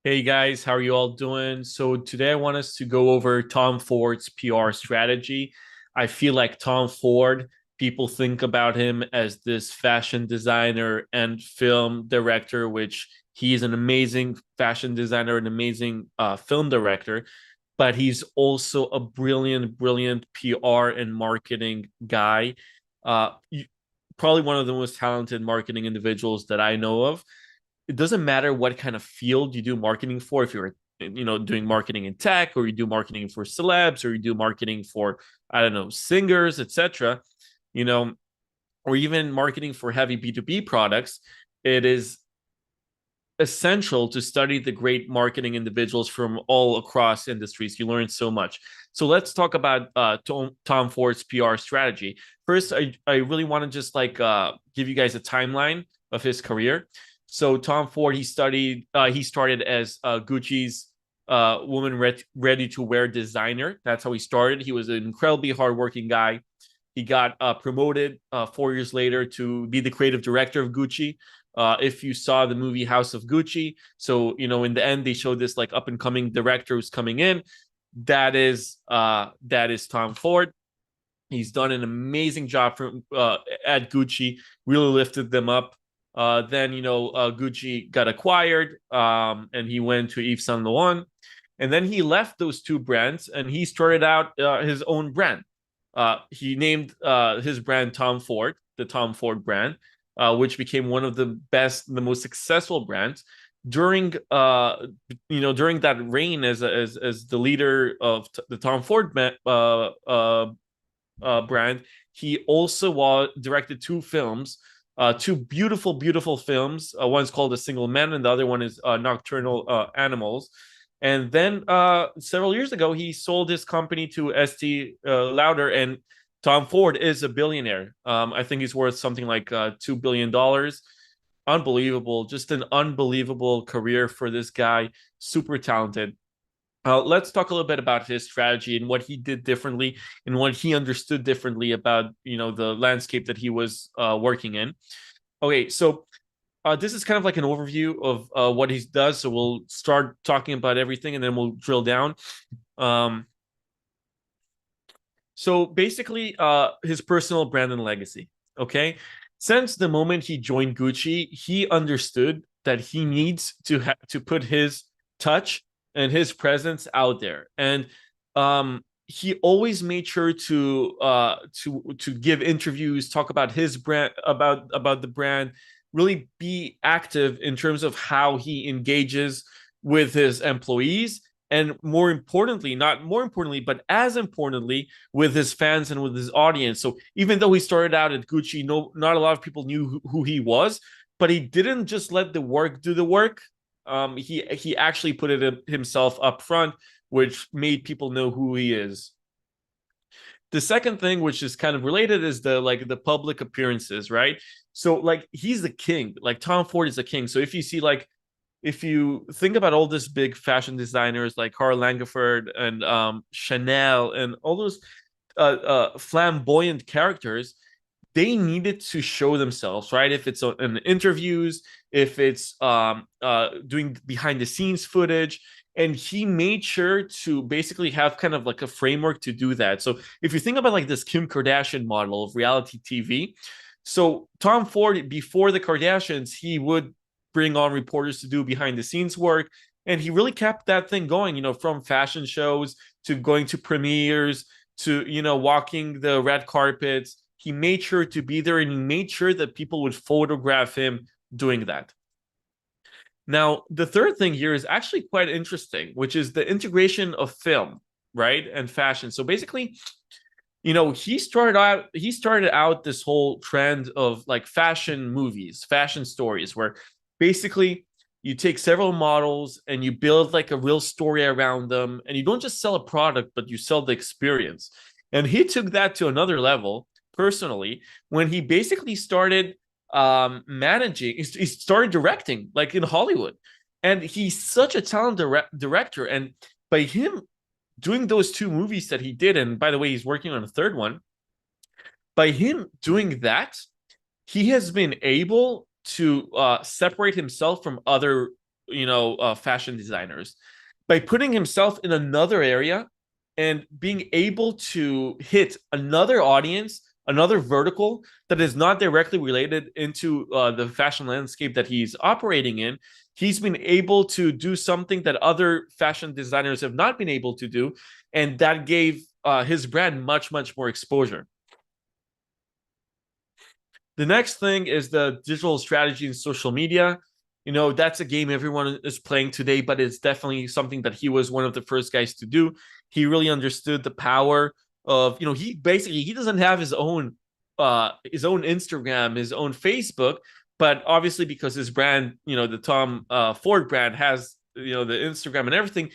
Hey guys, how are you all doing? So today I want us to go over Tom Ford's PR strategy. I feel like Tom Ford, people think about him as this fashion designer and film director, which he is an amazing fashion designer, an amazing film director, but he's also a brilliant, brilliant PR and marketing guy. Uh, Probably one of the most talented marketing individuals that I know of. It doesn't matter what kind of field you do marketing for. If you're doing marketing in tech, or you do marketing for celebs, or you do marketing for, I don't know, singers, etc., you know or even marketing for heavy B2B products. It is essential to study the great marketing individuals from all across industries. You learn so much. So let's talk about Tom Ford's PR strategy. First, I really want to just give you guys a timeline of his career. So Tom Ford, he started as Gucci's ready to wear designer. That's how he started. He was an incredibly hardworking guy. He got promoted 4 years later to be the creative director of Gucci. If you saw the movie House of Gucci, so in the end they showed this like up and coming director who's coming in. That is Tom Ford. He's done an amazing job at Gucci, really lifted them up. Then Gucci got acquired, and he went to Yves Saint Laurent, and then he left those two brands and he started out his own brand. He named his brand Tom Ford, the Tom Ford brand, which became one of the best, the most successful brands during during that reign as the leader of the Tom Ford brand. He also directed two films, two beautiful, beautiful films. One's called A Single Man, and the other one is Nocturnal Animals. And then several years ago, he sold his company to Estee Lauder, and Tom Ford is a billionaire. I think he's worth something like $2 billion. Unbelievable, just an unbelievable career for this guy. Super talented. Let's talk a little bit about his strategy and what he did differently and what he understood differently about the landscape that he was working in. Okay, so this is kind of like an overview of what he does. So we'll start talking about everything and then we'll drill down. Um, so basically, his personal brand and legacy. Okay, since the moment he joined Gucci, he understood that he needs to put his touch and his presence out there, and he always made sure to give interviews, talk about his brand, about the brand, really be active in terms of how he engages with his employees, and more importantly, not more importantly, but as importantly, with his fans and with his audience. So even though he started out at Gucci, not a lot of people knew who he was, but he didn't just let the work do the work. He actually put it himself up front, which made people know who he is. The second thing, which is kind of related, is the public appearances, right? So he's the king. Like Tom Ford is the king. So if you think about all these big fashion designers like Karl Lagerfeld and Chanel and all those flamboyant characters, they needed to show themselves, right? If it's in interviews, if it's doing behind the scenes footage. And he made sure to basically have kind of like a framework to do that. So if you think about like this Kim Kardashian model of reality TV, so Tom Ford, before the Kardashians, he would bring on reporters to do behind the scenes work. And he really kept that thing going, from fashion shows to going to premieres to, walking the red carpets. He made sure to be there, and he made sure that people would photograph him doing that. Now, the third thing here is actually quite interesting, which is the integration of film, right, and fashion. So basically, he started out this whole trend of like fashion movies, fashion stories, where basically you take several models and you build like a real story around them, and you don't just sell a product, but you sell the experience. And he took that to another level personally when he basically started managing. He started directing like in Hollywood, and he's such a talented director. And by him doing those two movies that he did, and by the way, he's working on a third one. By him doing that, he has been able to separate himself from other fashion designers by putting himself in another area and being able to hit another audience, another vertical that is not directly related into the fashion landscape that he's operating in. He's been able to do something that other fashion designers have not been able to do, and that gave his brand much, much more exposure. The next thing is the digital strategy and social media. That's a game everyone is playing today, but it's definitely something that he was one of the first guys to do. He really understood the power of, he doesn't have his own Instagram, his own Facebook, but obviously because his brand, the Tom Ford brand has, the Instagram and everything,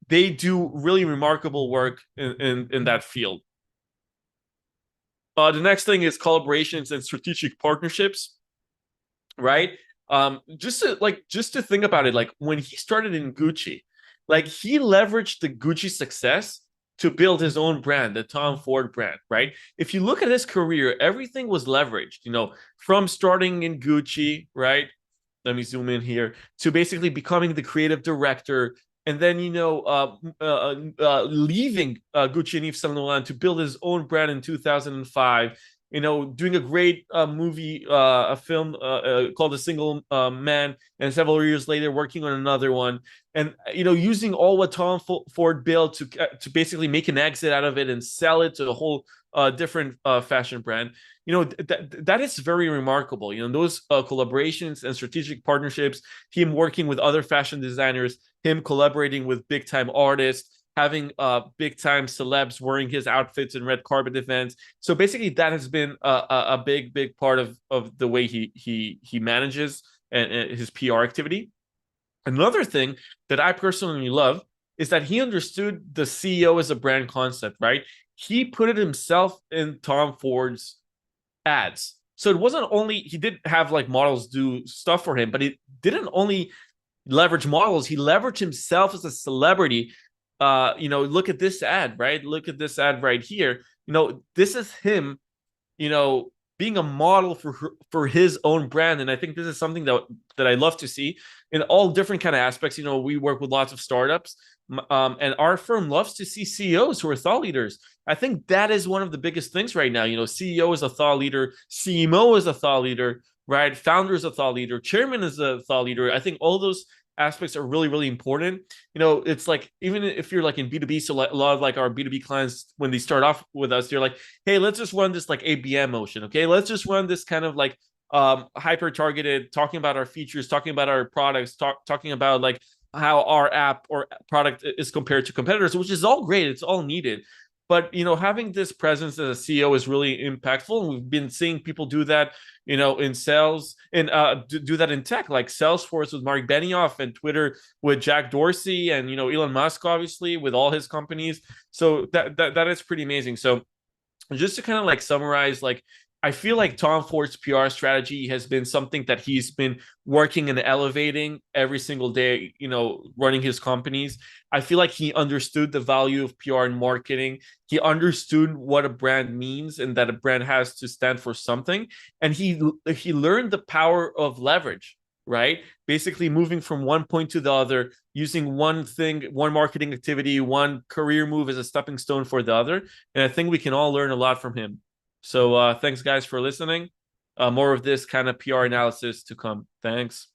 they do really remarkable work in that field. The next thing is collaborations and strategic partnerships, right? Just to think about it, like when he started in Gucci, like he leveraged the Gucci success to build his own brand, the Tom Ford brand, right? If you look at his career, everything was leveraged, from starting in Gucci, right? Let me zoom in here, to basically becoming the creative director, and then leaving Gucci and Yves Saint Laurent to build his own brand in 2005. Doing a great movie, a film called A Single Man, and several years later working on another one, and using all what Tom Ford built to basically make an exit out of it and sell it to a whole different fashion brand. That is very remarkable. Those collaborations and strategic partnerships, him working with other fashion designers, him collaborating with big time artists, having big time celebs wearing his outfits in red carpet events. So basically, that has been a big part of the way he manages and his PR activity. Another thing that I personally love is that he understood the CEO as a brand concept, right? He put it himself in Tom Ford's ads. So it wasn't only, he did have like models do stuff for him, but it didn't only leverage models, he leveraged himself as a celebrity. Look at this ad, right? Look at this ad right here. This is him, being a model for his own brand. And I think this is something that I love to see in all different kind of aspects. We work with lots of startups, and our firm loves to see CEOs who are thought leaders. I think that is one of the biggest things right now. CEO is a thought leader, CMO is a thought leader, right? Founder is a thought leader, chairman is a thought leader. I think all those aspects are really, really important. It's like, even if you're like in B2B, so like a lot of like our B2B clients, when they start off with us, they're like, hey, let's just run this like ABM motion. Okay, let's just run this kind of like hyper targeted, talking about our features, talking about our products, talking about like how our app or product is compared to competitors, which is all great, it's all needed. But having this presence as a CEO is really impactful, and we've been seeing people do that, in sales, and do that in tech, like Salesforce with Mark Benioff, and Twitter with Jack Dorsey, and Elon Musk, obviously, with all his companies. So that is pretty amazing. So just to kind of like summarize, like I feel like Tom Ford's PR strategy has been something that he's been working and elevating every single day, running his companies. I feel like he understood the value of PR and marketing. He understood what a brand means and that a brand has to stand for something. And he learned the power of leverage, right? Basically moving from one point to the other, using one thing, one marketing activity, one career move as a stepping stone for the other. And I think we can all learn a lot from him. So thanks, guys, for listening. More of this kind of PR analysis to come. Thanks.